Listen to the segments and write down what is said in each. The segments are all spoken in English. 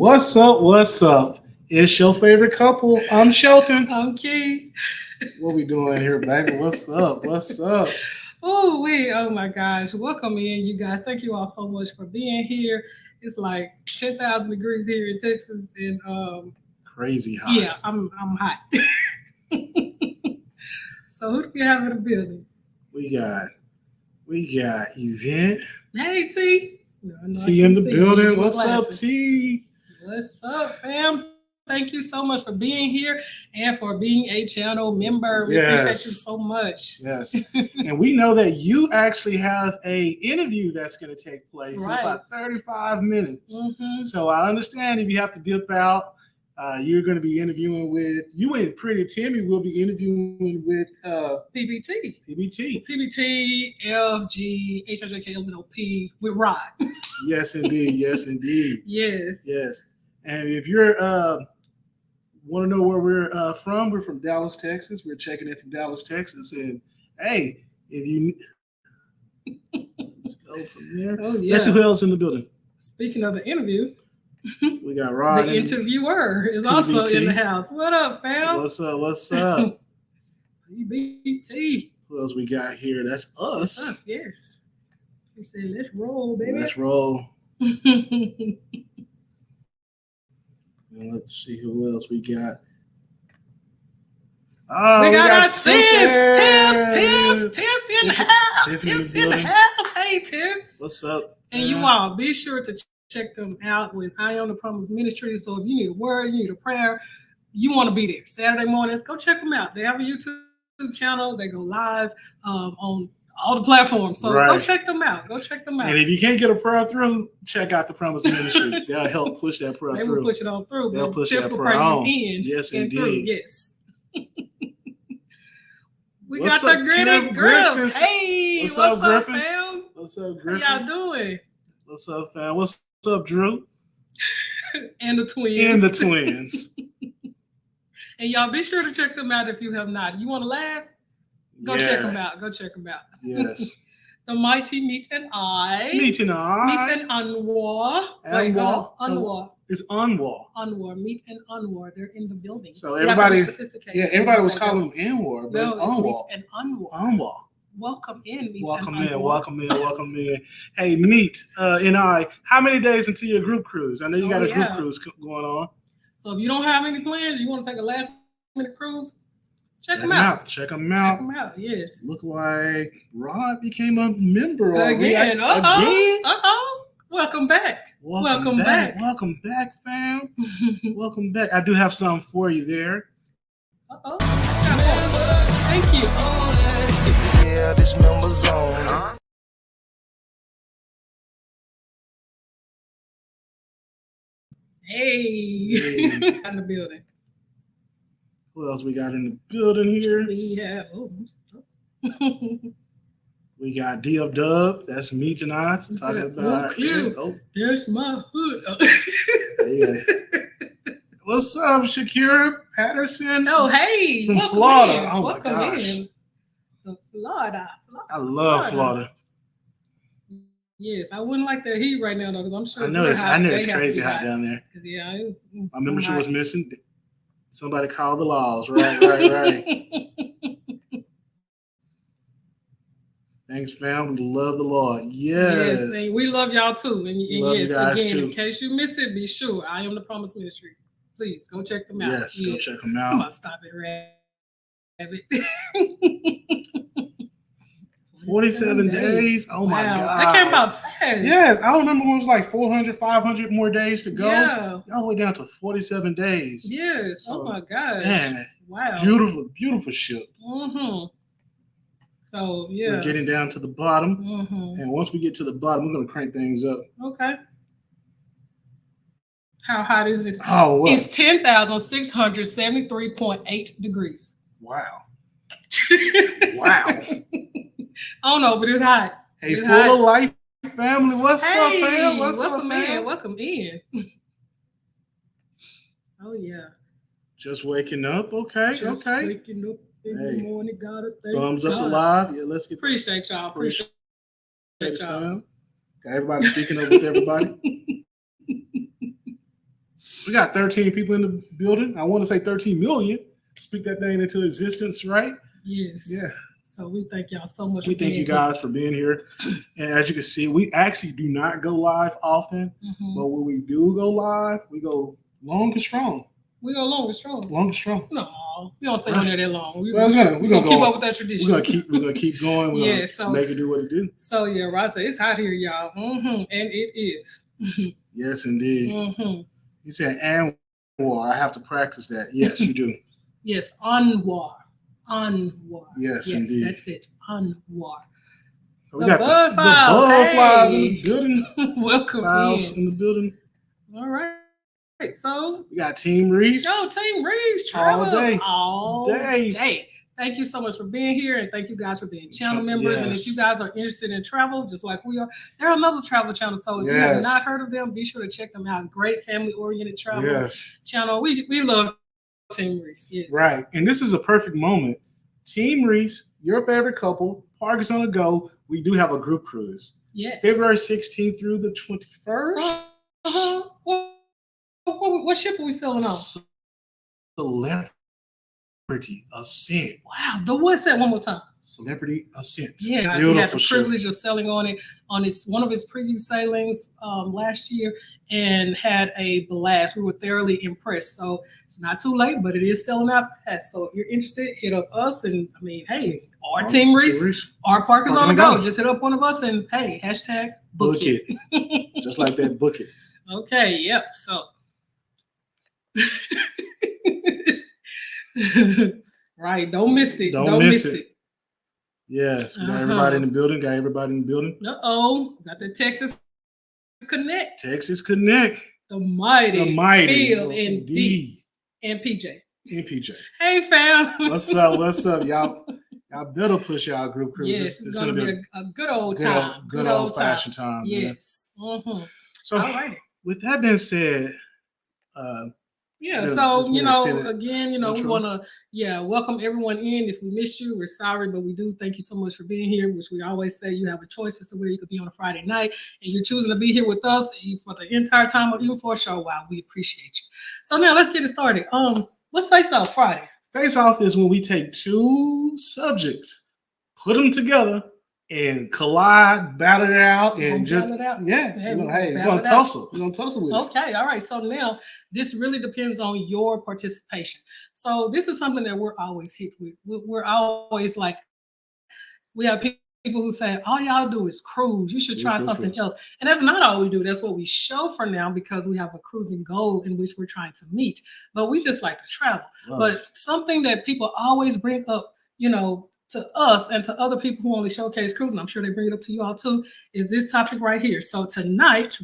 What's up? What's up? It's your favorite couple. I'm Shelton. I'm Key. What we doing here, baby? What's up? What's up? Oh my gosh. Welcome in, you guys. Thank you all so much for being here. It's like 10,000 degrees here in Texas. And Crazy hot. yeah, I'm hot. So who do we have in the building? We got Event. Hey T. T in the building. What's up, T? What's up, fam? Thank you so much for being here and for being a channel member. We appreciate you so much. Yes. And we know that you actually have a interview that's going to take place in about 35 minutes. Mm-hmm. So I understand if you have to dip out, you're going to be interviewing with, you and Pretty Timmy will be interviewing with PBT, LG, HRJK, LMNOP with Rod. Yes, indeed. Yes, indeed. Yes. And if you're want to know where we're from Dallas, Texas. We're checking in from Dallas, Texas. And hey, if you let's go from there. Oh yeah. Let's see who else in the building. Speaking of the interview, we got Rod. The interviewer is also in the house. What up, fam? What's up? What's up? PBT. Who else we got here? That's us. That's us, yes. We said, let's roll, baby. Let's roll. And let's see who else we got. Oh, we got our sis, Tiff in the house. Tiff in the house. Hey, Tiff. What's up? And you all, be sure to check them out with I On The Promise Ministry. So if you need a word, you need a prayer, you want to be there. Saturday mornings, go check them out. They have a YouTube channel. They go live on all the platforms. So go check them out. And if you can't get a prayer through, check out the Promise Ministry. They'll help push that prayer through. They will push it on through. They'll push that prayer on. Yes, indeed. Through. Yes. We got the Gritty Girls. Hey, what's up, fam? What's up, Griffin? How y'all doing? What's up, fam? What's up, Drew? And the twins. And y'all be sure to check them out if you have not. You want to laugh? Go check them out. Yes. The Mighty Meet and I. Meet and Anwar. Anwar. It's Anwar. Meet and Anwar. They're in the building. So everybody was calling him Anwar, but it's Anwar. Meet and Anwar. Anwar. Welcome in, Meet welcome and in, Anwar. welcome in. Hey, Meet and I. How many days until your group cruise? I know you got a group cruise going on. So if you don't have any plans, you want to take a last minute cruise, check them out. Check them out. Yes. Look like Rod became a member again. Uh-oh. Welcome back. Welcome back, fam. Welcome back. I do have some for you there. Thank you. Yeah, this member's on. Hey. In the building. Who else we got in the building here? We have we got DF That's Meet and I talking about. There's my hood. What's up, Shakira Patterson? Oh, hey, from Florida. Oh my gosh, Florida. I love Florida. Yes, I wouldn't like the heat right now though, because I'm sure. I know it's crazy hot down there. Yeah, my membership was missing. Somebody called the laws. Right. Thanks, fam. We love the Lord. Yes, we love y'all too. And yes, again, too. In case you missed it, be sure I Am The Promise Ministry. Please go check them out. Yes, go check them out. Come on, stop it, Rabbit. 47 days. Oh my God. That came about fast. Yes, I remember when it was like 400, 500 more days to go. Yeah. All the way down to 47 days. Yes. So, oh my gosh. Man. Wow. Beautiful ship. Mm-hmm. So yeah. We're getting down to the bottom. Mm-hmm. And once we get to the bottom, we're gonna crank things up. Okay. How hot is it? Oh, well. It's 10,673.8 degrees. Wow. Wow. I don't know, but it's hot. Hey, it's full of life family. What's up, fam? Welcome in. Oh yeah. Just waking up. Okay. Waking up in the morning. Gotta thank thumbs up to live. Yeah, let's get. Appreciate y'all. Appreciate y'all. Got everybody speaking up with everybody. We got 13 people in the building. I want to say 13 million. Speak that thing into existence, right? Yes. Yeah. So we thank y'all so much. We thank you guys for being here. And as you can see, we actually do not go live often, but when we do go live, we go long and strong. We go long and strong. Long and strong. No, we don't stay on there that long. We're gonna keep up with that tradition. We're gonna keep going. We're gonna make it do what it do. So yeah, Rosa, it's hot here, y'all. And it is. Yes, indeed. You said and war. I have to practice that. Yes, you do. Yes, Anwar. Anwar. Yes, indeed. That's it. Anwar. So we got the butterflies in the building. Welcome in the building. All right. So we got Team Reese. Yo, Team Reese, travel all day. Thank you so much for being here, and thank you guys for being channel members. Yes. And if you guys are interested in travel, just like we are, they're another travel channel. So if you have not heard of them, be sure to check them out. Great family-oriented travel channel. We love Team Reese. Yes. Right. And this is a perfect moment. Team Reese, your favorite couple, Park is on the go. We do have a group cruise. Yes. February 16th through the 21st. What ship are we sailing on? Celebrity Ascent. Wow. What's that one more time? Celebrity Ascent. Yeah, we had the privilege of sailing on it on one of its preview sailings last year and had a blast. We were thoroughly impressed. So it's not too late, but it is selling out fast. So if you're interested, hit up us. And I mean, hey, our Team Reese, our Park is on the go. Just hit up one of us and hey, hashtag book it. Just like that, book it. Okay, yep. So right, don't miss it. Don't miss it. Yes, we got everybody in the building. Got the Texas Connect. Texas Connect. The mighty Phil and D and PJ. Hey fam. What's up, y'all? Y'all better push y'all group cruise. Yes, it's gonna be a good old time. Good old fashioned time. Yes. So with that being said, so again, we want to welcome everyone in. If we missed you, we're sorry, but we do thank you so much for being here, which we always say you have a choice as to where you could be on a Friday night, and you're choosing to be here with us for the entire time or even for a show while. We appreciate you. So now let's get it started. What's Face Off Friday? Face Off is when we take two subjects, put them together, and collide, battle it out, and just we're gonna tussle. We're gonna tussle with it. Okay, all right. So now this really depends on your participation. So this is something that we're always hit with. We're always like, we have people who say, all y'all do is cruise. You should try something else. And that's not all we do. That's what we show for now because we have a cruising goal in which we're trying to meet. But we just like to travel. But something that people always bring up, to us and to other people who only showcase cruising, I'm sure they bring it up to you all too, is this topic right here. So tonight,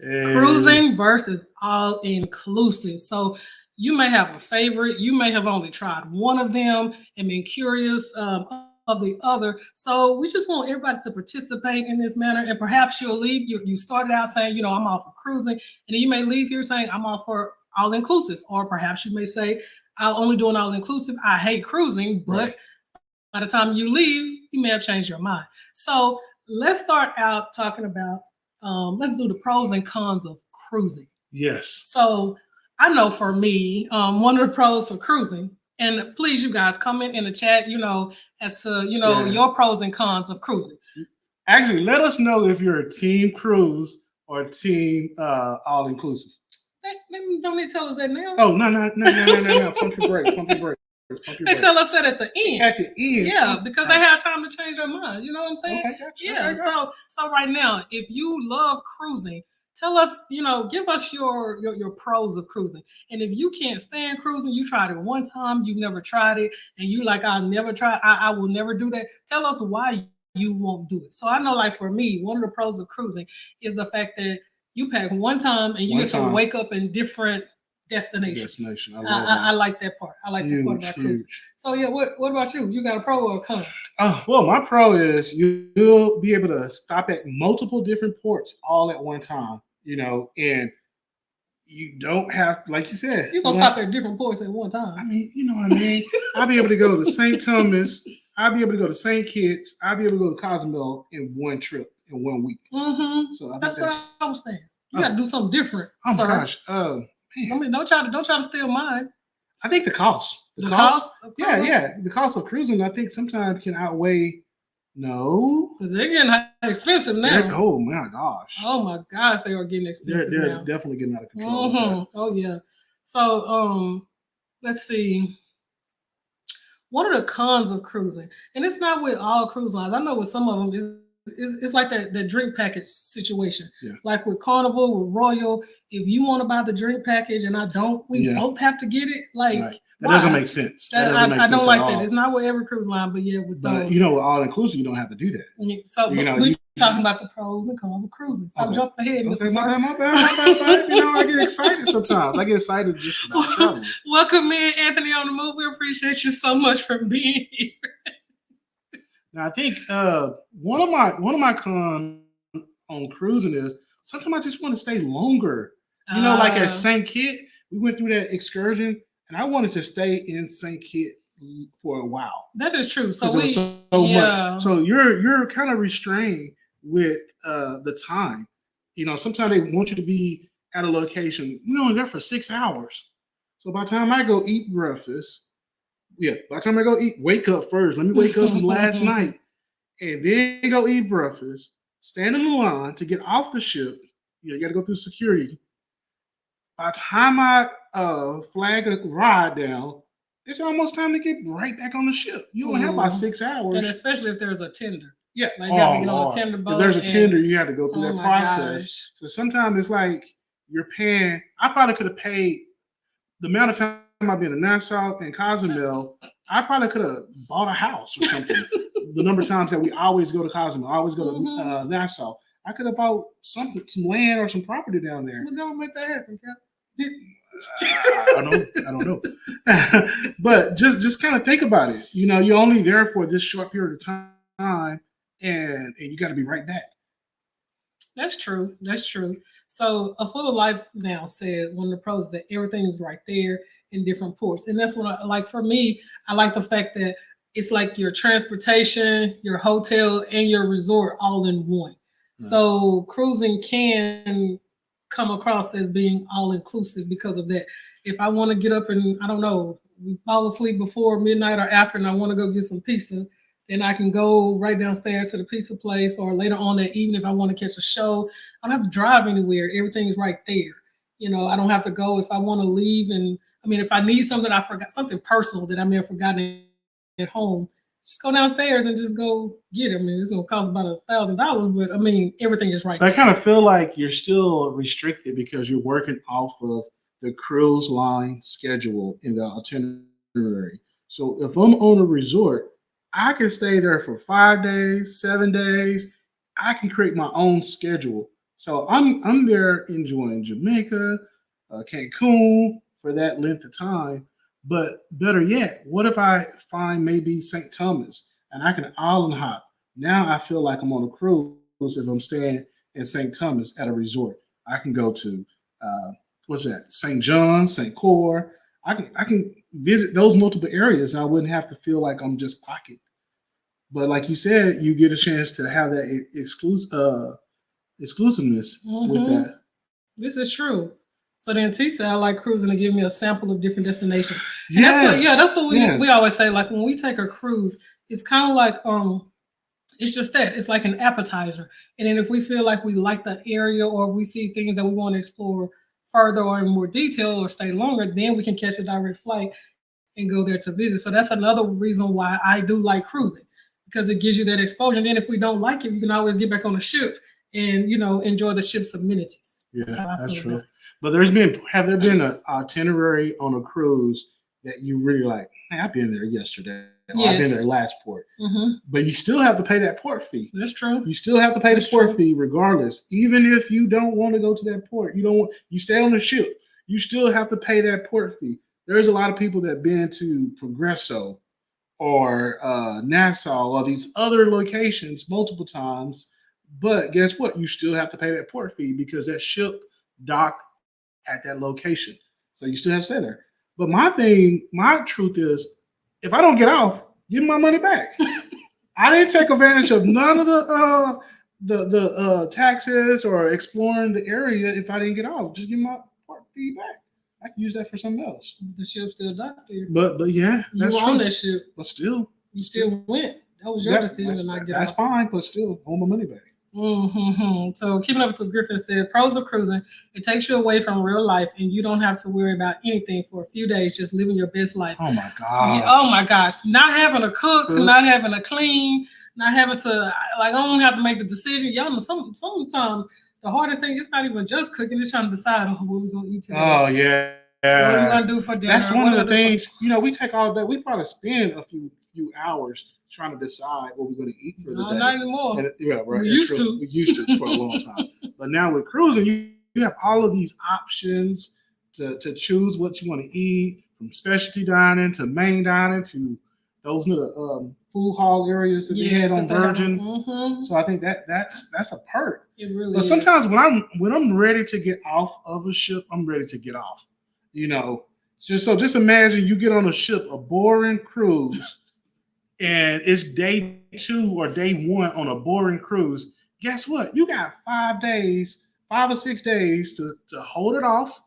cruising versus all inclusive. So you may have a favorite, you may have only tried one of them and been curious of the other. So we just want everybody to participate in this manner, and perhaps you'll leave. You started out saying, I'm all for cruising, and then you may leave here saying I'm all for all inclusive, or perhaps you may say I'll only do an all inclusive. I hate cruising, but by the time you leave, you may have changed your mind. So let's start out talking about let's do the pros and cons of cruising. Yes. So I know for me, one of the pros for cruising, and please, you guys, comment in the chat, as to your pros and cons of cruising. Actually, let us know if you're a team cruise or team all inclusive. Don't they tell us that now? Oh, no. Pump your brakes. They tell us that at the end. At the end. Yeah, because they have time to change their mind. You know what I'm saying? Okay, gotcha. Yeah. So right now, if you love cruising, tell us, give us your pros of cruising. And if you can't stand cruising, you tried it one time, you've never tried it, and you like, I'll never try, I will never do that. Tell us why you won't do it. So I know, like for me, one of the pros of cruising is the fact that you pack one time and you get to wake up in different destinations. I like that part. I like that part about cruising. So yeah, what about you? You got a pro or a con? Well, my pro is you'll be able to stop at multiple different ports all at one time, and you don't have, like you said. You're going to stop at different ports at one time. I mean, you know what I mean? I'll be able to go to St. Thomas. I'll be able to go to St. Kitts. I'll be able to go to Cozumel in one trip. in 1 week. Mm-hmm. So I think That's that's what I was saying. You got to do something different. oh sir. my gosh. I mean, don't try to steal mine. I think the cost. The cost of cruising? Yeah. The cost of cruising, I think sometimes can outweigh. No. Because they're getting expensive now. Oh my gosh. Oh my gosh, they are getting expensive They're now. definitely getting out of control. with that. Oh yeah. So let's see. What are the cons of cruising? And it's not with all cruise lines. I know with some of them, it's like that drink package situation. Yeah. Like with Carnival, with Royal, if you want to buy the drink package and I don't, we both have to get it. Like Right. That doesn't make sense. I don't like that. It's not with every cruise line, but yeah, with But those. you know, with all inclusive, you don't have to do that. So we're talking about the pros and cons of cruising. Stop jumping ahead, Mr. Sir. My bad. You know, I get excited sometimes. I get excited just about traveling. Welcome in, Anthony on the Move. We appreciate you so much for being here. Now I think one of my cons on cruising is sometimes I just want to stay longer. You know, like at St. Kitts, we went through that excursion, and I wanted to stay in St. Kitts for a while. That is true. So much. So you're kind of restrained with the time. You know, sometimes they want you to be at a location. We're only there for 6 hours. So by the time I go eat breakfast, wake up first. Let me wake up from last night, and then go eat breakfast. Stand in the line to get off the ship. You got to go through security. By the time I flag a ride down, it's almost time to get right back on the ship. You only have about 6 hours. And especially if there's a tender. Yeah. Like you have to get on a tender boat. If there's a tender, you have to go through that process. Gosh. So sometimes it's like you're paying. I probably could have paid the amount of time I've been in Nassau and Cozumel. I probably could have bought a house or something. The number of times that we always go to Cozumel, always go to Nassau. I could have bought some land or some property down there. We're gonna make that happen, Cap. I don't know. But just kind of think about it. You know, you're only there for this short period of time, and you got to be right back. That's true. So A Full of Life now said one of the pros is that everything is right there in different ports. And that's what I like. For me, I like the fact that it's like your transportation, your hotel, and your resort all in one. Right. So cruising can come across as being all inclusive because of that. If I want to get up and, I don't know, we fall asleep before midnight or after and I want to go get some pizza, then I can go right downstairs to the pizza place, or later on that evening if I want to catch a show. I don't have to drive anywhere. Everything's right there. You know, I don't have to go if I want to leave. And I mean, if I need something, I forgot something personal that I may have forgotten at home, just go downstairs and just go get it. I mean, it's going to cost about $1,000, but I mean, everything is right there. I kind of feel like you're still restricted because you're working off of the cruise line schedule in the itinerary. So if I'm on a resort, I can stay there for 5 days, 7 days. I can create my own schedule. So I'm there enjoying Jamaica, Cancun for that length of time. But better yet, what if I find maybe St. Thomas and I can island hop? Now I feel like I'm on a cruise if I'm staying in St. Thomas at a resort. I can go to St. John, St. Croix. I can visit those multiple areas. And I wouldn't have to feel like I'm just pocket. But like you said, you get a chance to have that exclusiveness with that. This is true. So then T said, I like cruising to give me a sample of different destinations. Yes. That's what we always say. Like when we take a cruise, it's kind of like it's just that. It's like an appetizer. And then if we feel like we like the area or we see things that we want to explore further or in more detail or stay longer, then we can catch a direct flight and go there to visit. So that's another reason why I do like cruising, because it gives you that exposure. And then if we don't like it, we can always get back on the ship and, you know, enjoy the ship's amenities. Yeah, that's true. But have there been an itinerary on a cruise that you really like? Hey, I've been there yesterday. Yes. I've been there last port. But you still have to pay that port fee. That's true. You still have to pay the port fee regardless. Even if you don't want to go to that port, you stay on the ship, you still have to pay that port fee. There's a lot of people that have been to Progresso or Nassau or these other locations multiple times. But guess what? You still have to pay that port fee because that ship docked at that location. So you still have to stay there. But my truth is, if I don't get off, give me my money back. I didn't take advantage of none of the taxes or exploring the area if I didn't get off. Just give my part fee back. I can use that for something else. The ship still docked you. But yeah, You that's were true. on that ship. But still, You still went. That was your decision to not get that's off. fine. But still, I want my money back. So keeping up with Griffin said, pros of cruising, it takes you away from real life and you don't have to worry about anything for a few days, just living your best life. Oh my gosh. Oh my gosh. Not having to cook, not having to clean, not having to, like, I don't have to make the decision. Y'all know sometimes the hardest thing is not even just cooking, it's trying to decide what we're going to eat today. Oh yeah. What are you going to do for dinner? That's one of the things, we take all that. We probably spend a few hours trying to decide what we're going to eat for the day. Not anymore. And, yeah, right. We used to for a long time. But now with cruising, you have all of these options to choose what you want to eat, from specialty dining to main dining to those little food hall areas that they had on Virgin. So I think that's a perk. It really but is. sometimes when I'm ready to get off of a ship, I'm ready to get off. Just imagine you get on a ship, a boring cruise, and it's day 2 or day 1 on a boring cruise. Guess what? You got 5 or 6 days to hold it off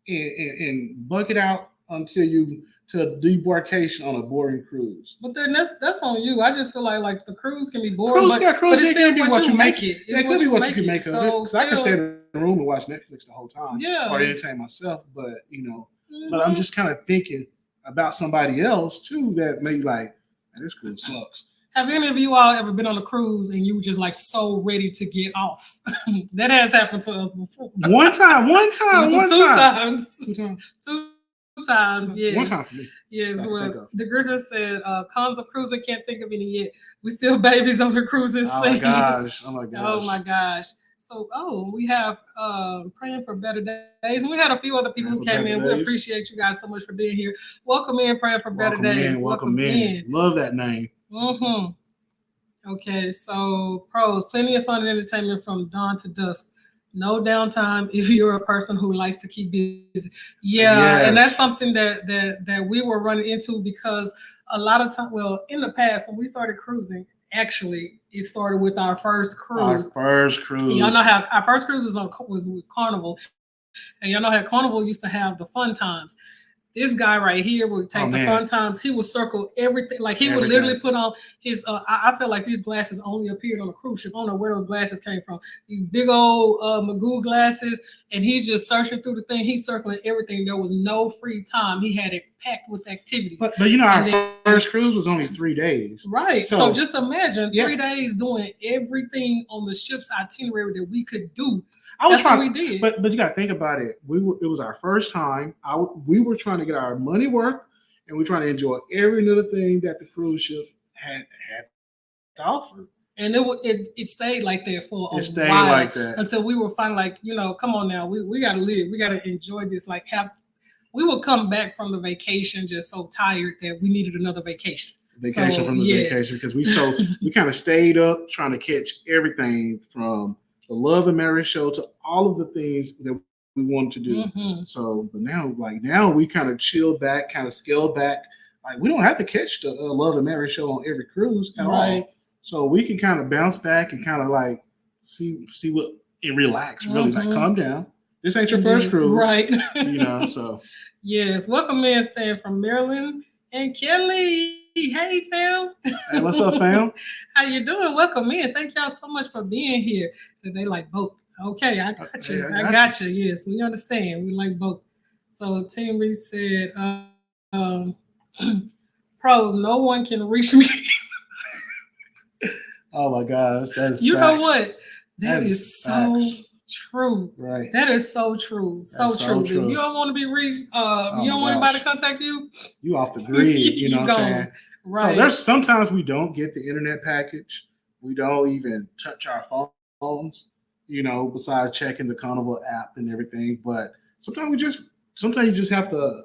and buck it out until you to debarkation on a boring cruise. But then that's on you. I just feel like the cruise can be boring. Cruise but it can be what you make it. It could be what you can make of it. So Because I can stay in the room and watch Netflix the whole time. Yeah. Or entertain myself. But but I'm just kind of thinking about somebody else too that may be like, this cruise sucks. Have any of you all ever been on a cruise and you were just like so ready to get off? That has happened to us before. One time. Two times, yes. One time for me. Yes, well, the Griffin said, cons of cruising, can't think of any yet. We still babies on the cruising scene. Oh my gosh. So, we have praying for better days. And we had a few other people who came in. We appreciate you guys so much for being here. Welcome in, praying for better days. Welcome in. Love that name. Okay, so pros, plenty of fun and entertainment from dawn to dusk. No downtime if you're a person who likes to keep busy. Yeah, yes. And that's something that we were running into because a lot of time, in the past when we started cruising, actually it started with our first cruise. Y'all know how our first cruise was with Carnival, and y'all know how Carnival used to have the fun times. This guy right here would take the fun times. He would circle everything. Like he would literally put on his, I feel like these glasses only appeared on a cruise ship. I don't know where those glasses came from. These big old Magoo glasses. And he's just searching through the thing. He's circling everything. There was no free time. He had it packed with activities. But our first cruise was only 3 days. Right. So just imagine 3 days doing everything on the ship's itinerary that we could do. We did. But you got to think about it. It was our first time. We were trying to get our money worth, and we're trying to enjoy every little thing that the cruise ship had to offer. And it stayed like that for a while. Like that until we were finally like, come on now, we got to live. We got to enjoy this. Like we would come back from the vacation just so tired that we needed another vacation. Vacation because we kind of stayed up trying to catch everything from the Love and Marriage show to all of the things that we wanted to do. So, but now we kind of chill back, kind of scale back. Like we don't have to catch the Love and Marriage show on every cruise at all. So we can kind of bounce back and kind of like see what and relax, really like calm down. This ain't your first cruise, right? So yes. Welcome in, Stan from Maryland and Kelly. Hey, fam. Hey, what's up, fam? How you doing? Welcome in. Thank y'all so much for being here. So they like both. Okay, I got you. I got you. Yes, we understand. We like both. So Tim Reese said, pros, no one can reach me. Oh my gosh, that's you know what? That is so true. Right. That is so true. So true. If you don't want to be reached, you don't want anybody to contact you. You off the grid, you know what I'm saying? Right. So there's sometimes we don't get the internet package. We don't even touch our phones, besides checking the Carnival app and everything. But sometimes you just have to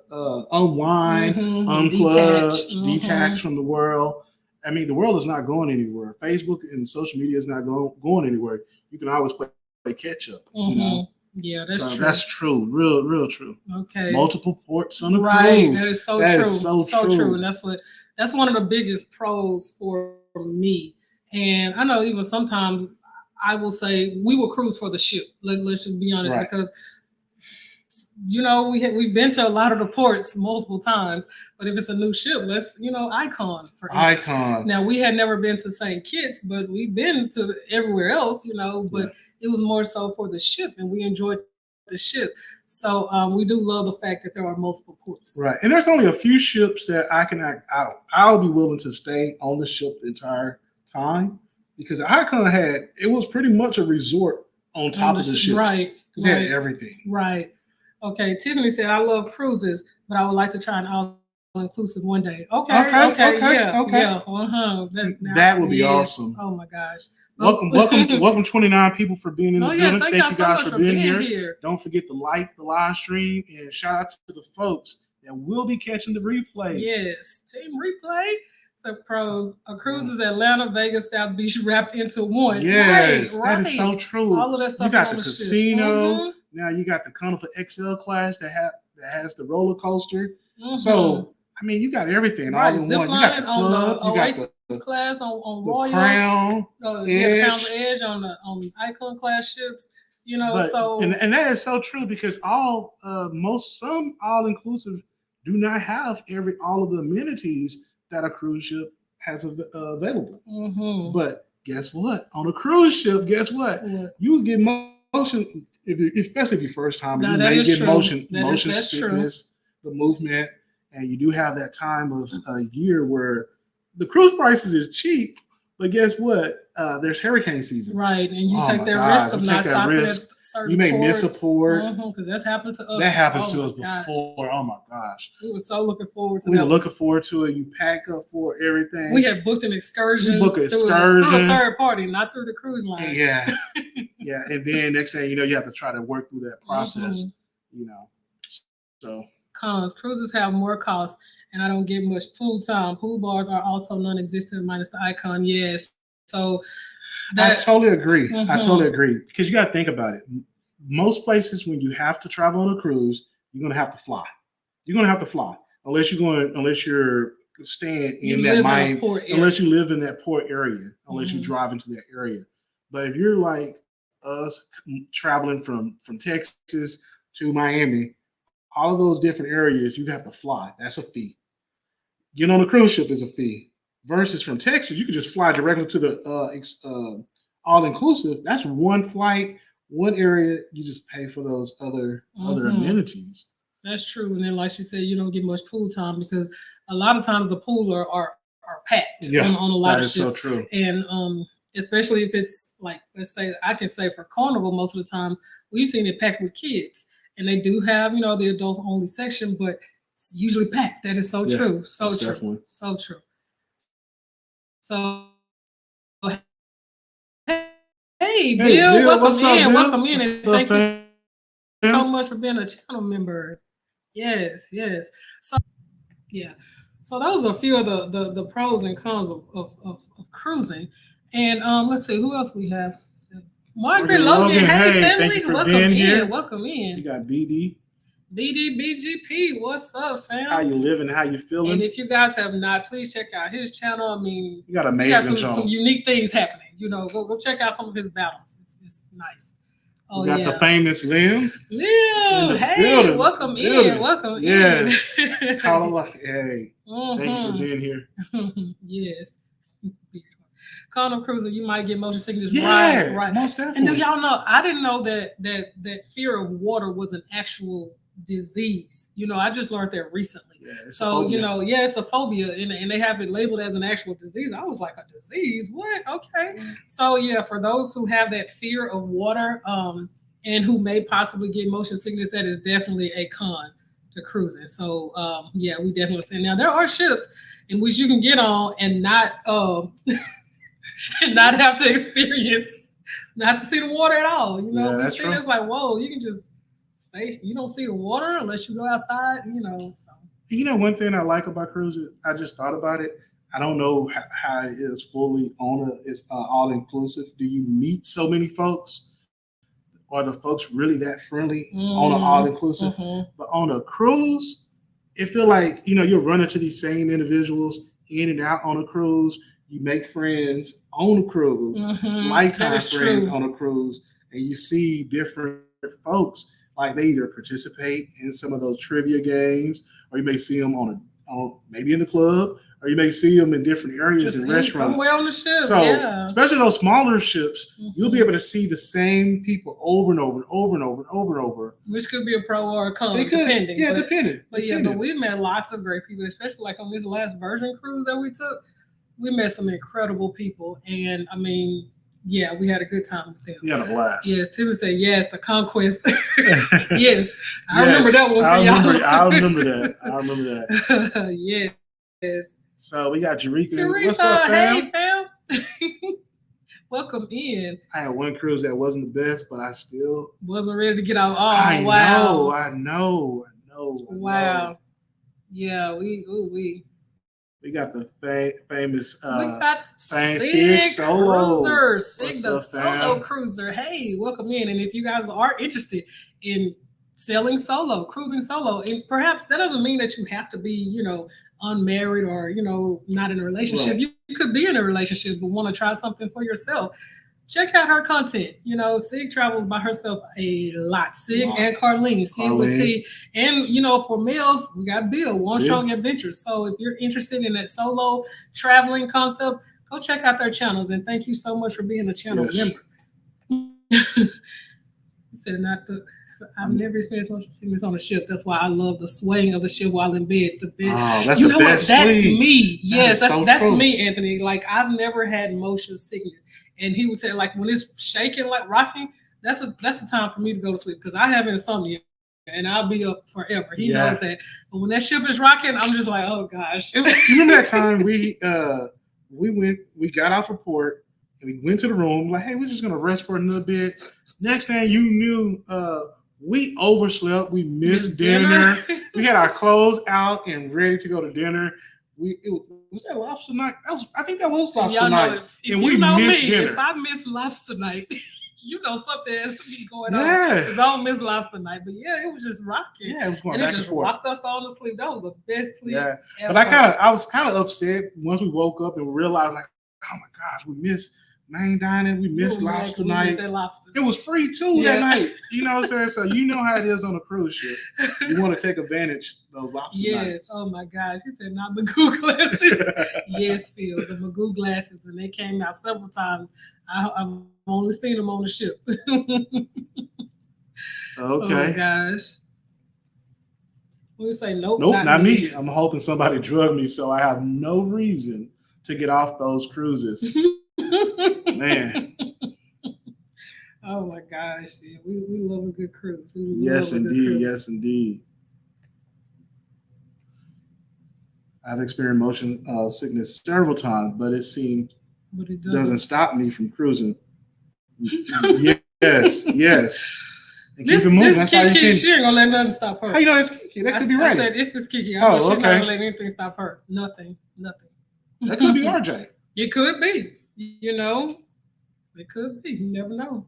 unwind, unplug, detach from the world. I mean, the world is not going anywhere. Facebook and social media is not going anywhere. You can always play catch up. Yeah, that's true. That's true. Real true. Okay. Multiple ports on the cruise. Right. That is so true. Is so true. And that's one of the biggest pros for me. And I know even sometimes I will say we will cruise for the ship. Let's just be honest, Right. because we've been to a lot of the ports multiple times, but if it's a new ship, let's Icon for instance. Icon. Now we had never been to St. Kitts, but we've been to everywhere else, but it was more so for the ship, and we enjoyed the ship. So we do love the fact that there are multiple ports. Right, and there's only a few ships that I'll be willing to stay on the ship the entire time, because Icon it was pretty much a resort on top of the ship. Right. Because it had everything. Right. Okay. Tiffany said, I love cruises, but I would like to try an all-inclusive one day. Okay. Yeah. That would be awesome. Oh my gosh. Welcome 29 people for being in the building. Thank you so guys much for being here. Don't forget to like the live stream, and shout out to the folks that will be catching the replay. Yes. Team replay. So pros, cruises Atlanta, Vegas, South Beach wrapped into one. Yes, right. That is so true. All of that stuff. You got is on the the casino. Ship. Now you got the Carnival XL class that has the roller coaster. Mm-hmm. So I mean, you got everything all in one. You got the club. On You got the class on the Royal. Crown. The Crown Edge on the Icon class ships. And that is so true, because some all inclusive do not have all of the amenities that a cruise ship has available. Mm-hmm. But guess what? On a cruise ship, you get motion, especially if you're first time. You may get motion sickness, the movement, and you do have that time of a year where the cruise prices is cheap. But guess what? There's hurricane season. Right, and you take that risk of not stopping at certain You may ports. miss a port. Because that's happened to us. That happened to us before. Oh my gosh. We were so looking forward to We were looking forward to it. You pack up for everything. We had booked an excursion. Through a third party, not through the cruise line. Yeah. Yeah. And then next thing you have to try to work through that process, So cons, cruises have more costs, and I don't get much pool time. Pool bars are also non-existent minus the Icon. Yes. So I totally agree. Mm-hmm. I totally agree, because you got to think about it. Most places, when you have to travel on a cruise, you're going to have to fly. Unless you're staying in that Miami, unless you live in that port area, unless you drive into that area. But if you're like us, traveling from Texas to Miami, all of those different areas, you have to fly. That's a fee. Getting on a cruise ship is a fee. Versus from Texas, you can just fly directly to the all-inclusive. That's one flight, one area. You just pay for those other amenities. That's true. And then, like she said, you don't get much pool time, because a lot of times the pools are packed on a lot of ships. That is so true. And especially if it's like, let's say, I can say for Carnival, most of the time we've seen it packed with kids, and they do have the adult only section, but it's usually packed. That is so true. So true. Definitely. So true. So, hey Bill, welcome in, and thank you so much for being a channel member. Yes. So, so those are a few of the pros and cons of cruising. And let's see who else we have. Margaret Logan, hey family, thank you for being here. Welcome in. You got BGP, what's up, fam? How you living? How you feeling? And if you guys have not, please check out his channel. I mean, you got amazing some unique things happening. Go check out some of his battles. It's nice. Oh, you got the famous Limbs. Hey, welcome in. Yes. Hey, thank you for being here. Yes. Carnival cruising, you might get motion sickness. Yeah, right. Most definitely. And do y'all know? I didn't know that fear of water was an actual disease. I just learned that recently. Yeah, it's a phobia, and they have it labeled as an actual disease. I was like, a disease? What? Okay. So for those who have that fear of water, and who may possibly get motion sickness, that is definitely a con to cruising. So we definitely understand. Now there are ships in which you can get on and not and not have to not to see the water at all. That's true. It's like, whoa, you can just stay. You don't see the water unless you go outside. So. One thing I like about cruises, I just thought about it. I don't know how it is fully it's all inclusive. Do you meet so many folks? Are the folks really that friendly on an all inclusive? Mm-hmm. But on a cruise, it feel like you're running to these same individuals in and out on a cruise. you make friends on a cruise, That lifetime is friends true. on a cruise, and you see different folks. Like they either participate in some of those trivia games, or you may see them on maybe in the club, or you may see them in different areas Just and in restaurants. somewhere on the ship. So, Yeah. especially those smaller ships, you'll be Mhm. able to see the same people over and over and over and over and over and over. Which could be a pro or a con, They could, depending. yeah, but, depending. But yeah, but we met lots of great people, especially like on this last Virgin cruise that we took. We met some incredible people, and I mean, yeah, we had a good time with them. We had a blast. Yes, Tim said yes. The conquest. Yes, I Yes, remember that one for y'all. I remember that. I remember that. Yes. So we got Jareka. Teresa, What's up, fam? hey fam. Welcome in. I had one cruise that wasn't the best, but I still Wasn't ready to get out. Oh I wow. I know. Wow. Yeah, we got the famous we got Sig Sig Solo. Cruiser, Sig What's the up, fam? Solo Cruiser. Hey, welcome in. And if you guys are interested in selling solo, cruising solo, and perhaps that doesn't mean that you have to be, unmarried or, not in a relationship. Right. You could be in a relationship but want to try something for yourself. Check out her content. Sig travels by herself a lot. Sig and Carlene. Sig with Sig. And, for males, we got Bill, One Strong Adventures. So if you're interested in that solo traveling concept, go check out their channels. And thank you so much for being a channel member. He said I've never experienced motion sickness on a ship. That's why I love the swaying of the ship while in bed. The bed. Oh, that's the best That's sleep. me. Yes, that's true. me, Anthony. Like I've never had motion sickness. And he would tell like when it's shaking, like rocking, that's the time for me to go to sleep because I have insomnia and I'll be up forever. He knows that. But when that ship is rocking, I'm just like, oh gosh. You remember that time we got off report and we went to the room like, hey, we're just gonna rest for another bit. Next thing you knew, we overslept. We missed dinner. We had our clothes out and ready to go to dinner. Was that lobster night? I think that was lobster night. And we missed dinner. If I miss lobster night, something has to be going on. Because I don't miss lobster night. But yeah, it was just rocking. Yeah, it was going and back it just and forth. rocked us all to sleep. That was the best sleep. Yeah, ever. But I was kind of upset once we woke up and realized like, oh my gosh, we missed main dining. We missed lobster night. That lobster. It was free too that night. You know what I'm saying? So you know how it is on a cruise ship. You want to take advantage of those lobster nights. Oh my gosh. He said not Magoo glasses. Yes, Phil. The Magoo glasses. And they came out several times. I've only seen them on the ship. Okay. Oh my gosh. We say nope. Nope, not me. I'm hoping somebody drugged me so I have no reason to get off those cruises. Man. Oh my gosh. Yeah, we love a good cruise. Yes, indeed. Yes, indeed. I've experienced motion sickness several times, but it seems doesn't stop me from cruising. Yes. And keep it moving. That's Kiki, how you she ain't gonna let nothing stop her. How you know that's Kiki? That could be right. I said if it's Kiki, I know she's not gonna let anything stop her. Nothing. That could be RJ. It could be. It could be. You never know.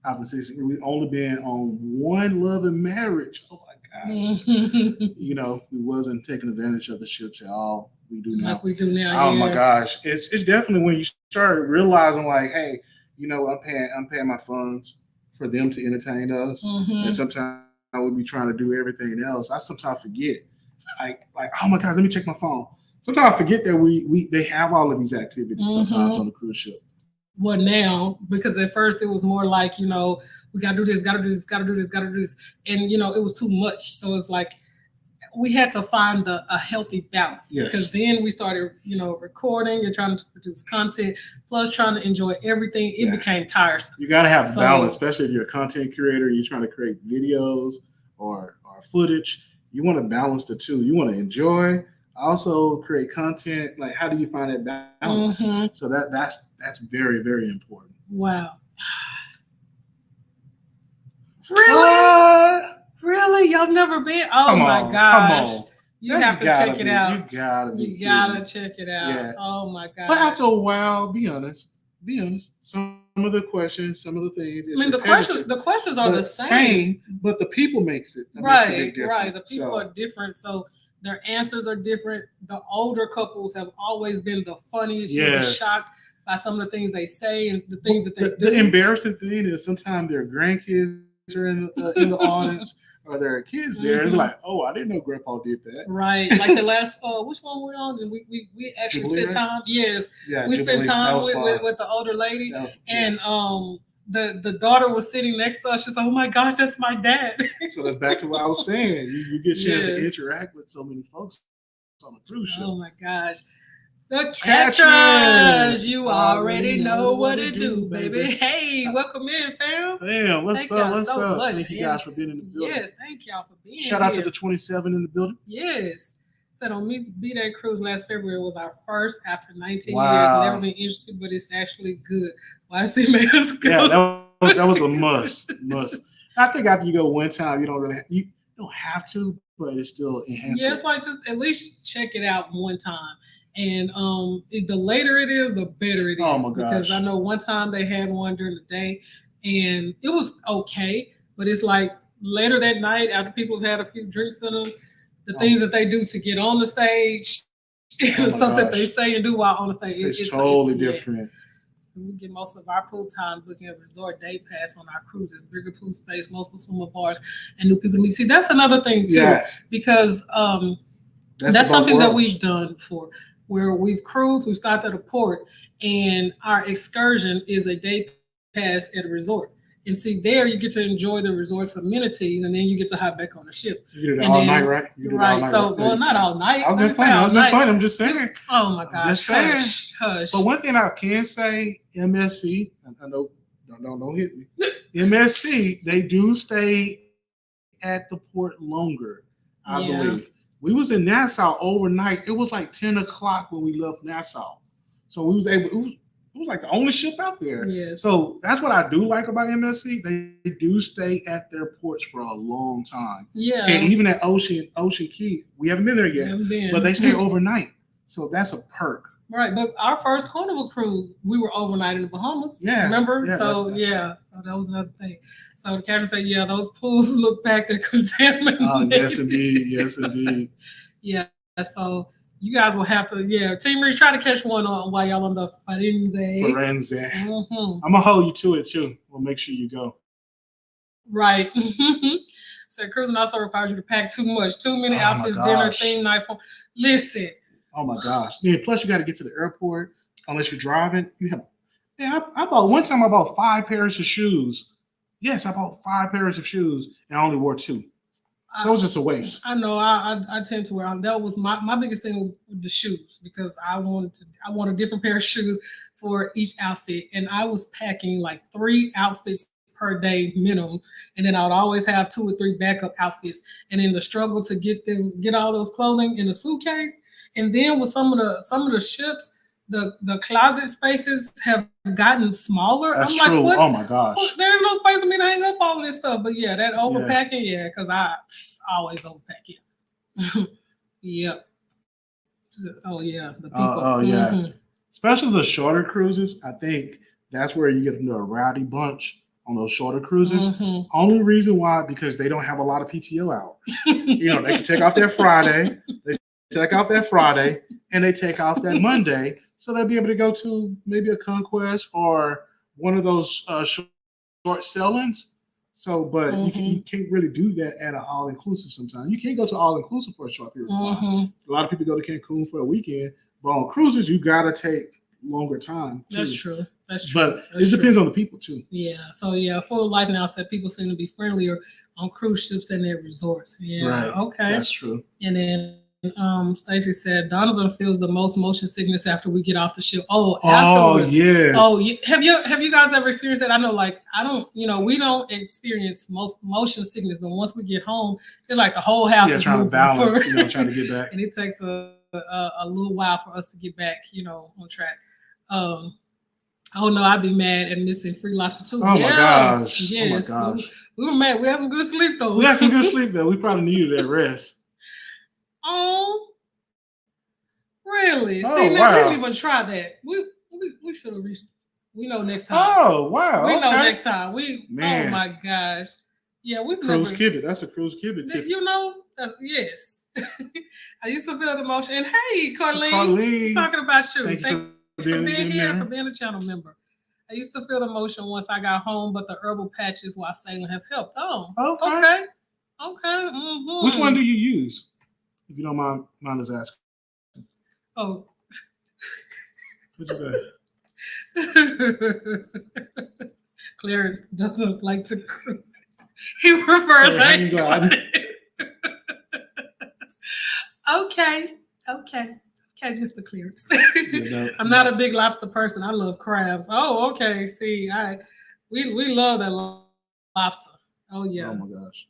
After 6 years, we've only been on one love and marriage. Oh my gosh. We wasn't taking advantage of the ships at all. We do now. Like we do now. Oh my gosh. It's definitely when you start realizing like, hey, I'm paying my funds for them to entertain us. And sometimes I would be trying to do everything else. I sometimes forget. Like, oh my God, let me check my phone. Sometimes I forget that they have all of these activities sometimes on the cruise ship. Well, now, because at first it was more like, we got to do this, got to do this, got to do this, got to do this. And, it was too much. So it's like we had to find a healthy balance. Yes. Because then we started, recording and trying to produce content, plus trying to enjoy everything. It became tiresome. You got to have balance, especially if you're a content creator, you're trying to create videos or footage. You want to balance the two. You want to enjoy, also create content. Like, how do you find that balance? So that's very, very important. Wow. Really? Really? Y'all never been? Oh my gosh. Come on. You have to check it out. You gotta check it out. Yeah. Oh my gosh. But after a while, be honest. Some of the questions, some of the things. The questions are the same. But the people makes it. Right. The people are different. So Their answers are different. The older couples have always been the funniest. You'll be shocked by some of the things they say and the things that they do. The embarrassing thing is sometimes their grandkids are in the audience. Or their kids there, and be like, "Oh, I didn't know Grandpa did that." Right, like the last, which one were we on? And we actually spent time. Yes, we spent time with the older lady, and the daughter was sitting next to us. She's like, "Oh my gosh, that's my dad." So that's back to what I was saying. You get a chance to interact with so many folks on the cruise ship. Oh my gosh. The catchers, you already know what to do, baby. Hey, welcome in, fam. Damn, what's up? What's up? Much. Thank you guys for being in the building. Yes, thank y'all for being here. Shout out to the 27 in the building. Yes. Said on me B-Day cruise last February was our first after 19 years. Never been interested, but it's actually good. YFC made us go. Yeah, that was a must. I think after you go one time, you don't have to, but it's still enhancing. Yeah, it's like just at least check it out one time. And the later it is, the better it is. Oh my gosh. Because I know one time they had one during the day and it was okay, but it's like later that night after people have had a few drinks in them, the things that they do to get on the stage, the stuff that they say and do while on the stage, it's totally different. So we get most of our pool time looking at resort day pass on our cruises, bigger pool space, multiple swimmer bars, and new people to meet. See, that's another thing too, because that's something that we've done for. Where we've cruised, we stopped at a port, and our excursion is a day pass at a resort. And see, there you get to enjoy the resort's amenities, and then you get to hop back on the ship. You do it all night, right? Right. So, well, not all night. I've been fun. I'm just saying. Oh my gosh. Hush. But one thing I can say, MSC, I know, don't hit me. MSC, they do stay at the port longer, I believe. We was in Nassau overnight. It was like 10 o'clock when we left Nassau. So we was able, it was like the only ship out there. Yeah. So that's what I do like about MSC. They do stay at their ports for a long time. Yeah. And even at Ocean Key, we haven't been there yet, but they stay overnight. So that's a perk. Right. But our first Carnival cruise, we were overnight in the Bahamas. Yeah. Remember? Yeah, so that was another thing. So the captain said, yeah, those pools look back, they're contaminated. Oh, yes, indeed. Yes, indeed. Yeah. So you guys will have to, Team Reach, try to catch one on while y'all on the Firenze. Mm-hmm. I'm going to hold you to it, too. We'll make sure you go. Right. So cruising also requires you to pack too much. Too many outfits, dinner, theme night. Listen. Oh, my gosh. Yeah, plus, you got to get to the airport. Unless you're driving. I bought 5 pairs of shoes. Yes, I bought 5 pairs of shoes and I only wore 2. So it was just a waste. I know. I tend to wear. That was my biggest thing with the shoes because I want a different pair of shoes for each outfit, and I was packing like 3 outfits per day minimum, and then I would always have 2 or 3 backup outfits, and then the struggle to get all those clothing in a suitcase, and then with some of the ships. The closet spaces have gotten smaller. That's I'm true. Like, what? Oh my gosh. There's no space for me to hang up all of this stuff. But yeah, that overpacking, because I always overpack it. Yep. Oh yeah, the people. Yeah. Mm-hmm. Especially the shorter cruises. I think that's where you get into a rowdy bunch on those shorter cruises. Mm-hmm. Only reason why, because they don't have a lot of PTO hours. They can take off their Friday. They take off that Friday and they take off that Monday. So they'll be able to go to maybe a Conquest or one of those short sell-ins. So, but you can't really do that at an all-inclusive sometimes. You can't go to all-inclusive for a short period of time. A lot of people go to Cancun for a weekend, but on cruises, you got to take longer time. Too. That's true. But it depends on the people too. Yeah. So Full Life now said people seem to be friendlier on cruise ships than at resorts. Yeah. Right. Okay. That's true. And then Stacy said Donovan feels the most motion sickness after we get off the ship. Afterwards. Yes. Have you guys ever experienced that? I know, we don't experience motion sickness, but once we get home, it's like the whole house is trying to balance, trying to get back. And it takes a little while for us to get back, on track. Oh no, I'd be mad at missing Free Lobster too. Oh my gosh. Yes. Oh my gosh. We were mad. We had some good sleep though. We had some good sleep though. We probably needed that rest. Oh, really? Oh, See, now wow. we didn't even try that. We should have reached. We know next time. Oh, wow. We know okay. next time. Oh my gosh. Yeah, we've Cruise Kibit. That's a Cruise Kibit tip. Yes. I used to feel the emotion. And hey, Carlene, Carlene, she's talking about you. thank you Thank you for being here, there. for being a channel member. I used to feel the emotion once I got home, but the herbal patches while sailing have helped. Oh, okay. Mm-hmm. Which one do you use? If you don't mind us asking. Oh. What'd you say? Clarence doesn't like to cruise. He prefers hang gliding. Okay, Mr. Clarence. I'm not a big lobster person. I love crabs. Oh, okay. See, we love that lobster. Oh yeah. Oh my gosh.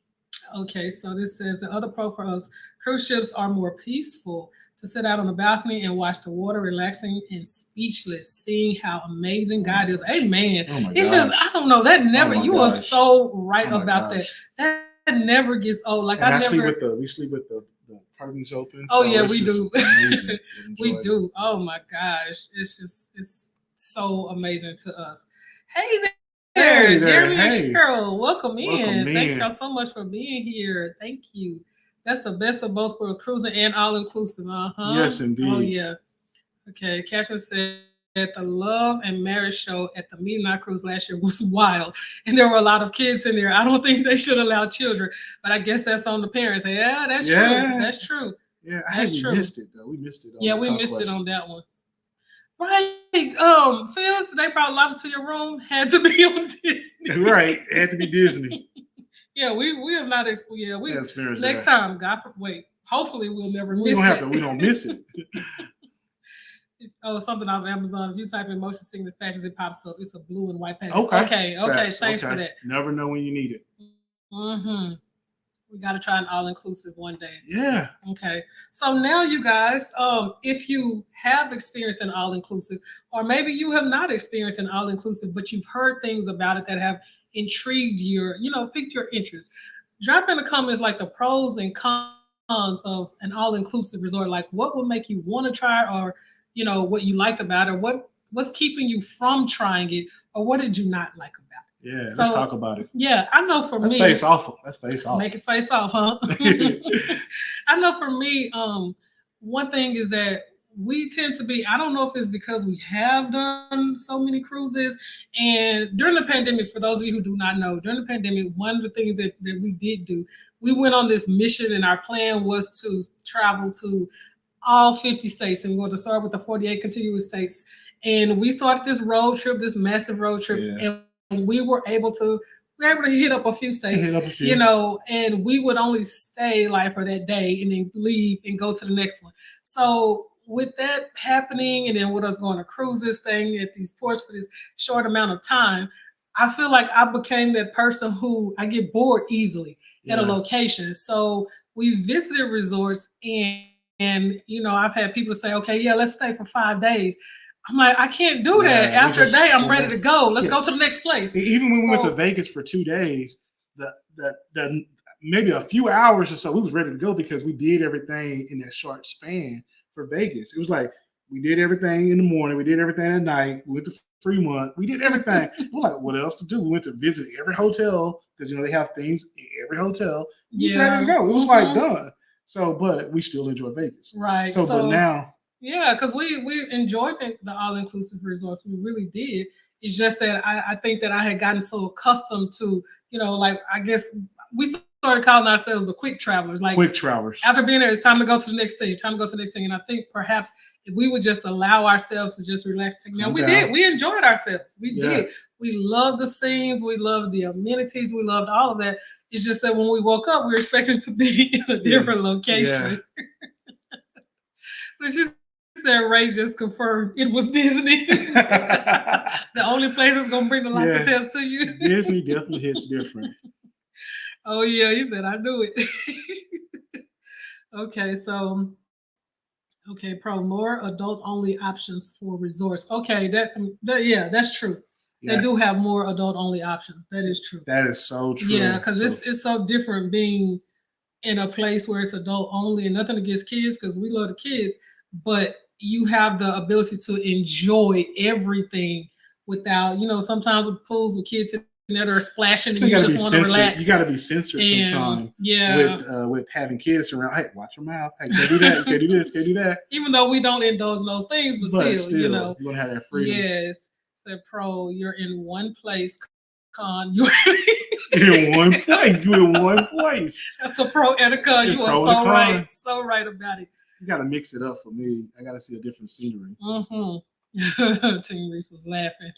Okay, so this says the other pro for us: cruise ships are more peaceful. To sit out on the balcony and watch the water, relaxing and speechless, seeing how amazing God is. Amen. Oh it's just, I don't know, that never, you are so right about that. That never gets old. Like, and we sleep with the curtains open. Oh, so yeah, we do. We it. do. Oh my gosh. It's so amazing to us. Hey there, Jeremy and Cheryl. Welcome in. Thank y'all so much for being here. Thank you. That's the best of both worlds, cruising and all-inclusive. Yes, indeed. Oh, yeah. Okay, Catherine said the Love and Marriage show at the Midnight Cruise last year was wild, and there were a lot of kids in there. I don't think they should allow children, but I guess that's on the parents. Yeah, that's true. That's true. Yeah, we missed it, though. We missed it. Yeah, we missed it on that one. Right. Phils, they brought lobster to your room. Had to be on Disney. Right. It had to be Disney. Yeah, we have not. We experienced next time. Hopefully we'll never miss it. We don't miss it. Something off of Amazon. If you type in motion sickness patches, it pops up. It's a blue and white patch. Okay. Thanks for that. Never know when you need it. Mm-hmm. We got to try an all-inclusive one day. Yeah. Okay. So now, you guys, if you have experienced an all-inclusive, or maybe you have not experienced an all-inclusive, but you've heard things about it that have intrigued piqued your interest, drop in the comments like the pros and cons of an all-inclusive resort. Like, what would make you want to try, or what you liked about it, or what's keeping you from trying it, or what did you not like about it? Yeah, let's talk about it. Yeah, I know for me. Let's face off. Make it face off, huh? I know for me, one thing is that we tend to be, I don't know if it's because we have done so many cruises, and during the pandemic, for those of you who do not know, during the pandemic, one of the things that we did do, we went on this mission, and our plan was to travel to all 50 states, and we want to start with the 48 contiguous states. And we started this massive road trip, and we were able to hit up a few states, and we would only stay for that day and then leave and go to the next one. So with that happening, and then with us going to cruises, staying at these ports for this short amount of time, I feel like I became that person who I get bored easily at a location. So we visited resorts, and I've had people say, okay, yeah, let's stay for 5 days. I'm like, I can't do that. After a day, I'm ready to go. Let's go to the next place. Even when we went to Vegas for 2 days, the maybe a few hours or so, we was ready to go because we did everything in that short span for Vegas. It was like we did everything in the morning, we did everything at night, we went to Fremont, we did everything. We're like, what else to do? We went to visit every hotel because they have things in every hotel. We was ready to go. It was like done. So, but we still enjoy Vegas. Right. So but now. Yeah, because we enjoyed the all-inclusive resorts. We really did. It's just that I think that I had gotten so accustomed to, I guess we started calling ourselves the quick travelers. Like quick travelers. After being there, it's time to go to the next thing. And I think perhaps if we would just allow ourselves to just relax. We did. We enjoyed ourselves. We did. We loved the scenes. We loved the amenities. We loved all of that. It's just that when we woke up, we were expecting to be in a different location. But she said Ray just confirmed it was Disney. The only place that's going to bring the life test to you. Disney definitely hits different. Oh, yeah. He said, I knew it. Okay, so, pro, more adult-only options for resorts. Okay, that's true. Yeah. They do have more adult-only options. That is true. That is so true. Yeah, because it's so different being in a place where it's adult-only, and nothing against kids because we love the kids, but you have the ability to enjoy everything without, sometimes with pools with kids in there that are splashing So and you gotta just be want to censored. relax. You got to be censored And, sometimes yeah. with having kids around. Hey, watch your mouth. Hey, can't do that. You can't do this. Can't do that. Even though we don't indulge in those things, but still, you know. You want to have that freedom. Yes. Said Pro, you're in one place. Con, you're in one place. You in one place. That's a Pro and a con. You are so right. So right about it. You got to mix it up for me. I got to see a different scenery. Team Reese was laughing.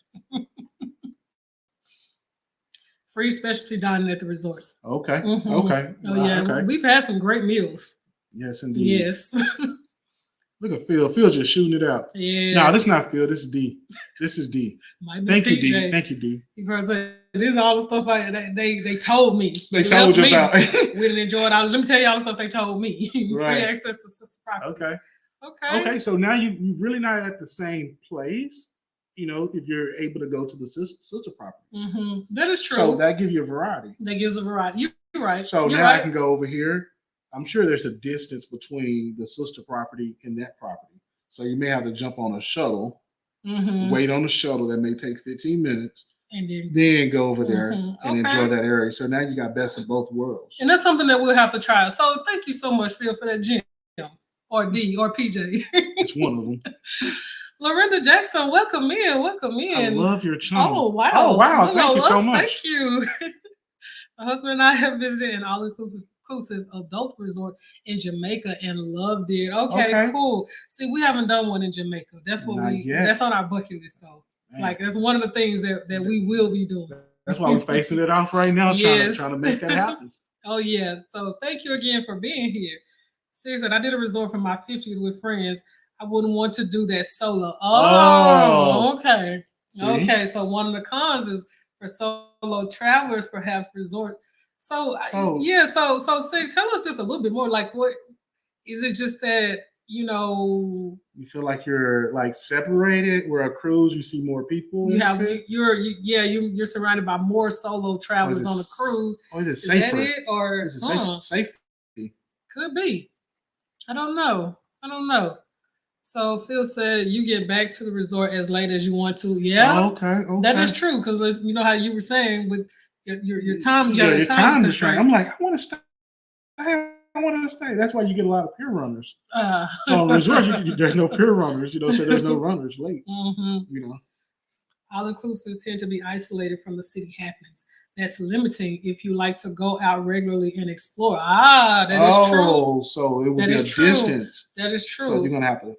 Free specialty dining at the resorts. Okay. Okay. Oh yeah, okay. We've had some great meals. Yes, indeed. Yes. Look at Phil. Phil just shooting it out. Yeah. No, this is not Phil. This is D. This is D. Thank you, D. Thank you, D. Because this is all the stuff they told me. They told you about. We didn't enjoy it. Let me tell you all the stuff they told me. Right. Free access to sister property. Okay. So now you really not at the same place. You know, if you're able to go to the sister properties. That is true. So that gives you a variety. That gives a variety. You're right. So You're now right. I can go over here. I'm sure there's a distance between the sister property and that property. So you may have to jump on a shuttle, wait on the shuttle. That may take 15 minutes. And then go over there and enjoy that area. So now you got best of both worlds. And that's something that we'll have to try. So thank you so much, Phil, for that gym. Or D or PJ. It's one of them. Lorinda Jackson, welcome in. Welcome in. I love your channel. Oh, wow. Oh, wow. Thank you so much. Thank you. My husband and I have visited an all-inclusive adult resort in Jamaica and loved it. Okay, cool. See, we haven't done one in Jamaica. That's what that's on our bucket list though. Man. Like that's one of the things that we will be doing. That's why we're facing it off right now, trying to make that happen. Oh yeah. So thank you again for being here. Seriously, I did a resort for my 50th with friends. I wouldn't want to do that solo. Oh. Okay. See? Okay. So one of the cons is for solo travelers, perhaps resorts. So see, tell us just a little bit more. Like, what is it? Just that you feel like you're like separated. Where a cruise, you see more people. You're surrounded by more solo travelers on a cruise. Or is it safer? Is that it? Or is it safety? Could be. I don't know. So Phil said you get back to the resort as late as you want to. Yeah. Okay. That is true because you know how you were saying with your time. Your time constraint. I'm like, I want to stay. I want to stay. That's why you get a lot of peer runners. So on resorts, there's no peer runners. So there's no runners late. All inclusives tend to be isolated from the city happenings. That's limiting if you like to go out regularly and explore. That is true. So it would be a distance. That is true. So you're gonna have to.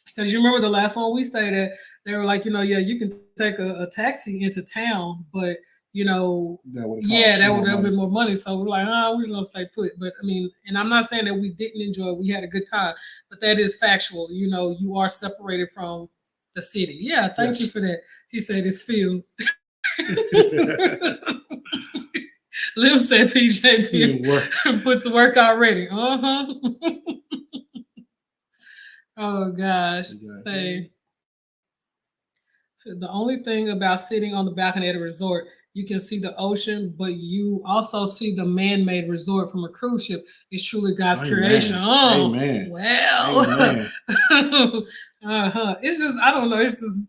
Because you remember the last one we stayed at, they were like, you can take a taxi into town, but that would have been more money. So we're like, we're just gonna stay put. But I mean, and I'm not saying that we didn't enjoy it. We had a good time, but that is factual. You are separated from the city. Yeah, thank you for that. He said it's Phil. Liv said PJ put to work already. Oh gosh. Say the only thing about sitting on the balcony at a resort, you can see the ocean, but you also see the man-made resort from a cruise ship. It's truly God's creation. Amen. Well. Amen. It's just, I don't know. It's just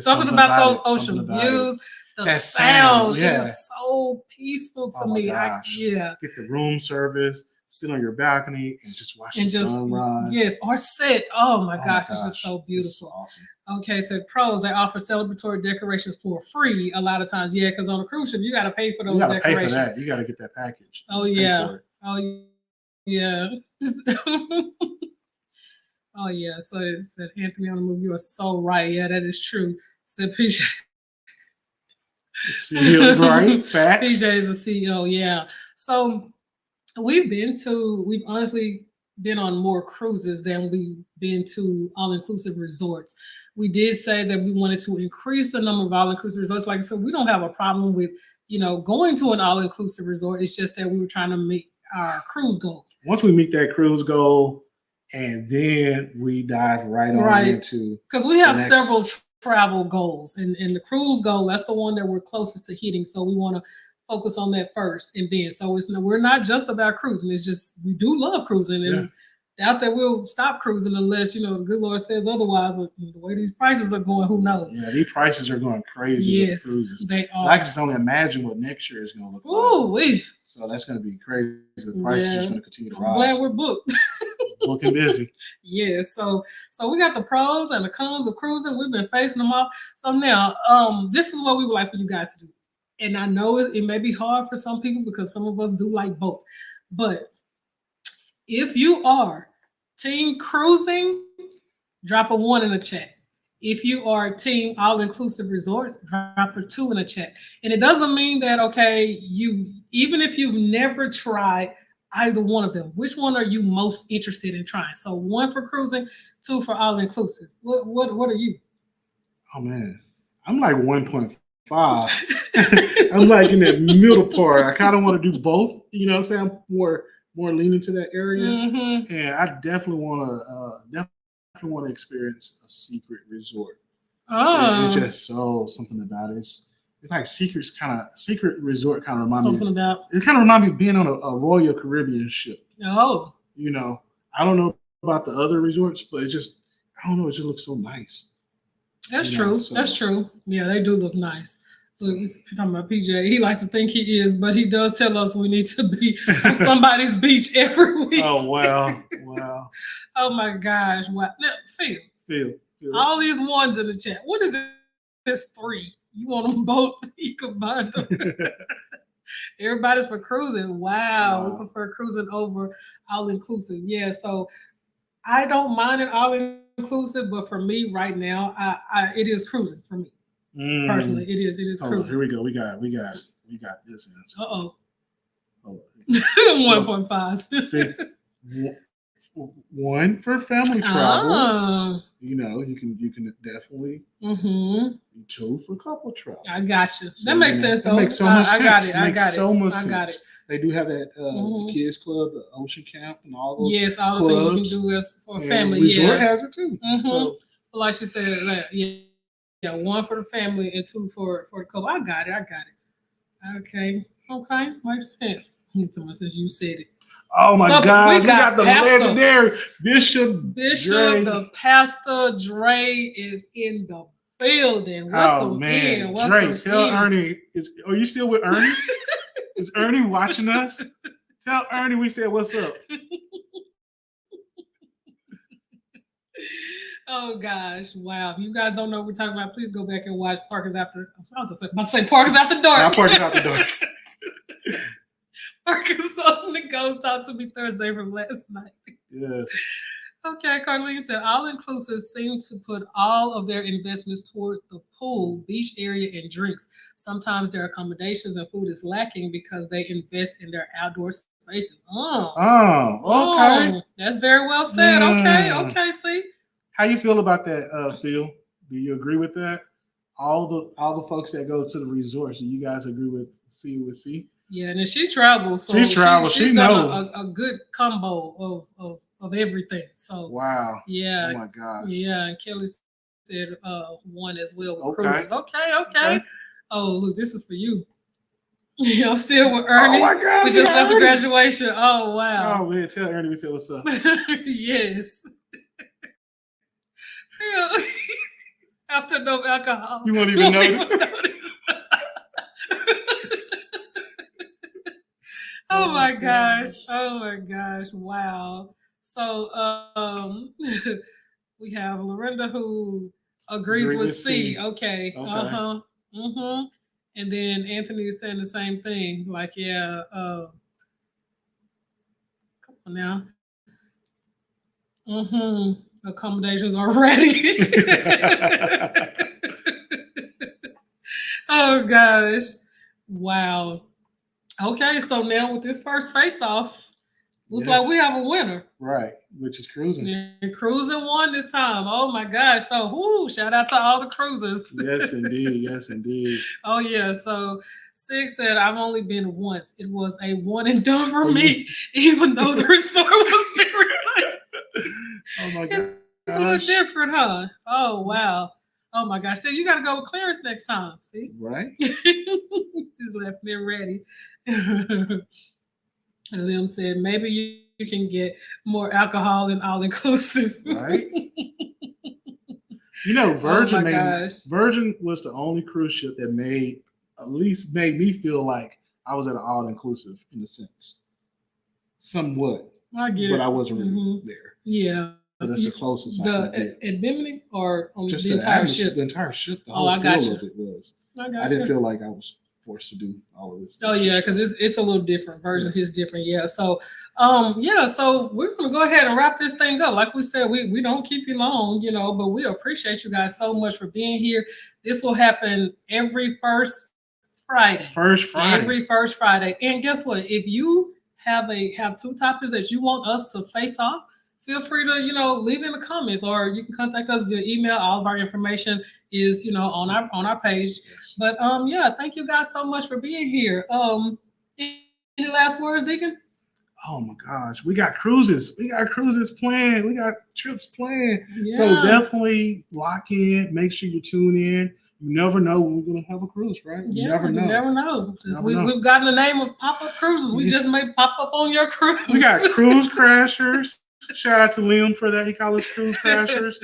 something about those ocean views. The sound is so peaceful to me. Get the room service, sit on your balcony, and just watch the sunrise. Yes, or sit. Oh my gosh, it's just so beautiful. It's awesome. Okay, so pros, they offer celebratory decorations for free a lot of times. Yeah, because on a cruise ship, you got to pay for those decorations. Pay for that. You got to get that package. Oh yeah. Oh yeah. Oh yeah. So it said Anthony on the move. You are so right. Yeah, that is true. Said PJ. CEO, right? Facts. PJ is a CEO. Yeah. So we've honestly been on more cruises than we've been to all-inclusive resorts. We did say that we wanted to increase the number of all-inclusive resorts. Like I said, we don't have a problem with, going to an all-inclusive resort. It's just that we were trying to meet our cruise goals. Once we meet that cruise goal, and then we dive right on into, because we have several travel goals, and the cruise goal, that's the one that we're closest to hitting. So we want to focus on that first, and then we're not just about cruising. It's just we do love cruising, and doubt that we'll stop cruising unless, the good Lord says otherwise. But the way these prices are going, who knows? Yeah, these prices are going crazy with the Yes, cruises. they I are. can just only imagine what next year is going to look Ooh, like. So that's going to be crazy. The prices are just going to continue to rise. I'm glad we're booked. Looking busy. Yeah, so we got the pros and the cons of cruising. We've been facing them all. So now, this is what we would like for you guys to do. And I know it may be hard for some people because some of us do like both. But if you are team cruising, drop a 1 in the chat. If you are team all-inclusive resorts, drop a 2 in the chat. And it doesn't mean that, okay, even if you've never tried either one of them, which one are you most interested in trying? So 1 for cruising, 2 for all-inclusive. What are you? Oh man, I'm like 1.5. I'm like in that middle part. I kind of want to do both. You know what I'm saying? I'm more leaning to that area, and I definitely want to experience a secret resort. It's just something about it. It's like secret resort kind of remind me. It kind of remind me of being on a Royal Caribbean ship. Oh, I don't know about the other resorts, but I don't know. It just looks so nice. That's true. That's true. Yeah, they do look nice. So he's talking about PJ. He likes to think he is, but he does tell us we need to be on somebody's beach every week. Oh, wow. Oh, my gosh. Wow. Now, Phil. All these 1s in the chat. What is this 3? You want them both? You combine them. Everybody's for cruising. Wow. We prefer cruising over all-inclusive. Yeah, so I don't mind an all-inclusive, but for me right now, it is cruising for me. Personally, it is cruising. Here we go. We got this answer. 1.5. See, 1 for family travel. You can definitely. 2 for couple travel. I got you. That makes sense though. That makes so much sense. I got it. So much sense. They do have that the kids club, the ocean camp, and all those. Yes, all the things you can do as for family. Resort has it too. So, like she said, yeah, 1 for the family and 2 for the couple. I got it. Okay, makes sense. Since you said it. Oh my God! We got the Pastor, legendary Bishop. The Pastor Dre is in the building. Welcome in. Dre, tell Ernie. Are you still with Ernie? Is Ernie watching us? Tell Ernie we said what's up. Oh gosh, wow. If you guys don't know what we're talking about, please go back and watch Parkers After. I was about to say Parkers After Dark. Parkers After Dark. Marcus on the Ghost talked to me Thursday from last night. Yes. Okay, Carlene said all-inclusive seem to put all of their investments toward the pool, beach area, and drinks. Sometimes their accommodations and food is lacking because they invest in their outdoor spaces. Okay. That's very well said. Okay, see. How you feel about that, Phil? Do you agree with that? All the folks that go to the resorts, do you guys agree with C? Yeah, and then she travels. So she's done a good combo of everything. So wow. Yeah. Oh my gosh. Yeah, and Kelly said 1 as well with cruises. Okay. Oh, look, this is for you. I'm still with Ernie. Oh my God. We just left the graduation. Oh wow. Oh man, tell Ernie we said what's up. Yes. After no alcohol. You won't even notice. Oh my gosh. Wow. So we have Lorinda who agrees with C. Okay. And then Anthony is saying the same thing. Like, yeah, come on now. Accommodations are ready. Oh gosh. Wow. Okay, so now with this first face-off, looks like we have a winner. Right, which is cruising. Yeah, cruising won this time. Oh my gosh. So shout out to all the cruisers. Yes, indeed. Oh yeah. So 6 said, I've only been once. It was a one and done for me, even though the resort was very nice. Oh my God. It's a little different, huh? Oh wow. Oh my gosh. So you gotta go with Clarence next time. See? Right. He's just left me ready. And Lim said, maybe can get more alcohol and all inclusive. Right? You know, Virgin Oh my gosh. Virgin was the only cruise ship that made me feel like I was at an all inclusive in a sense, somewhat, I get but it. I wasn't really Mhm. there. Yeah. But that's the closest I could get. At Bimini or on Just the entire ship? The entire ship, the Oh, whole I got feel you. of it was. I I got didn't you. feel like I was forced to do all of this. Oh extra yeah, because stuff. it's a little different. Version Yeah. is different. Yeah. So so we're gonna go ahead and wrap this thing up. Like we said, we don't keep you long, you know, but we appreciate you guys so much for being here. This will happen every first Friday. First Friday. Every first Friday. And guess what? If you have two topics that you want us to face off, feel free to, leave in the comments, or you can contact us via email. All of our information is, on our page. Yes. But thank you guys so much for being here. Any last words, Deacon? Oh my gosh, we got cruises. We got cruises planned. We got trips planned. Yeah. So definitely lock in. Make sure you tune in. You never know when we're gonna have a cruise, right? You never know. You never know. Since Never know. we've gotten the name of pop-up cruises, we just may pop up on your cruise. We got cruise crashers. Shout out to Liam for that. He called us cruise crashers.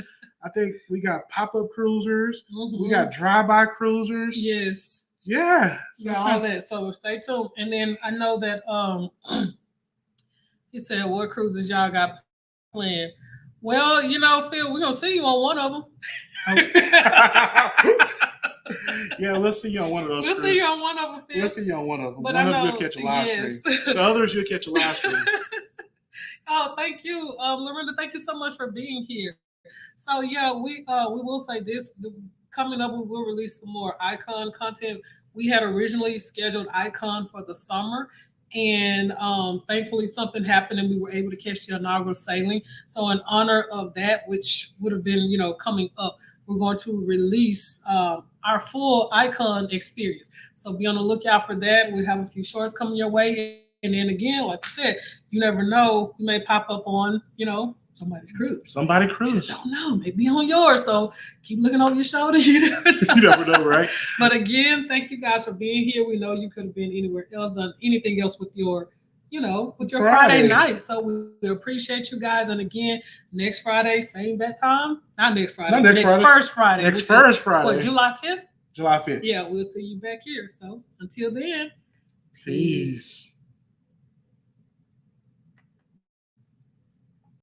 I think we got pop-up cruisers. Mhm. We got drive-by cruisers. Yes. Yeah. So all that. So stay tuned. And then I know that he said, what cruises y'all got planned? Well, Phil, we're gonna see you on one of them. Yeah, we'll see you on one of those. We'll see you on one of them, Phil. We'll see you on one of them. But one I of them know, you'll catch a live yes. stream. The others you'll catch a live stream. Oh, thank you, Lorinda. Thank you so much for being here. So yeah, we will say this. Coming up, we will release some more icon content. We had originally scheduled icon for the summer, and thankfully something happened and we were able to catch the inaugural sailing. So in honor of that, which would have been coming up, we're going to release our full icon experience. So be on the lookout for that. We have a few shorts coming your way. And then again, like I said, you never know. You may pop up on, somebody's cruise. Somebody cruise. Just don't know. Maybe on yours. So keep looking over your shoulder. You never know. You never know, right? But again, thank you guys for being here. We know you could have been anywhere else, done anything else with your, with your Friday night. So we appreciate you guys. And again, next Friday, same bat time. Not next Friday. Not next Friday. First Friday. Next first Friday. What, July 5th? July 5th. Yeah, we'll see you back here. So until then, peace.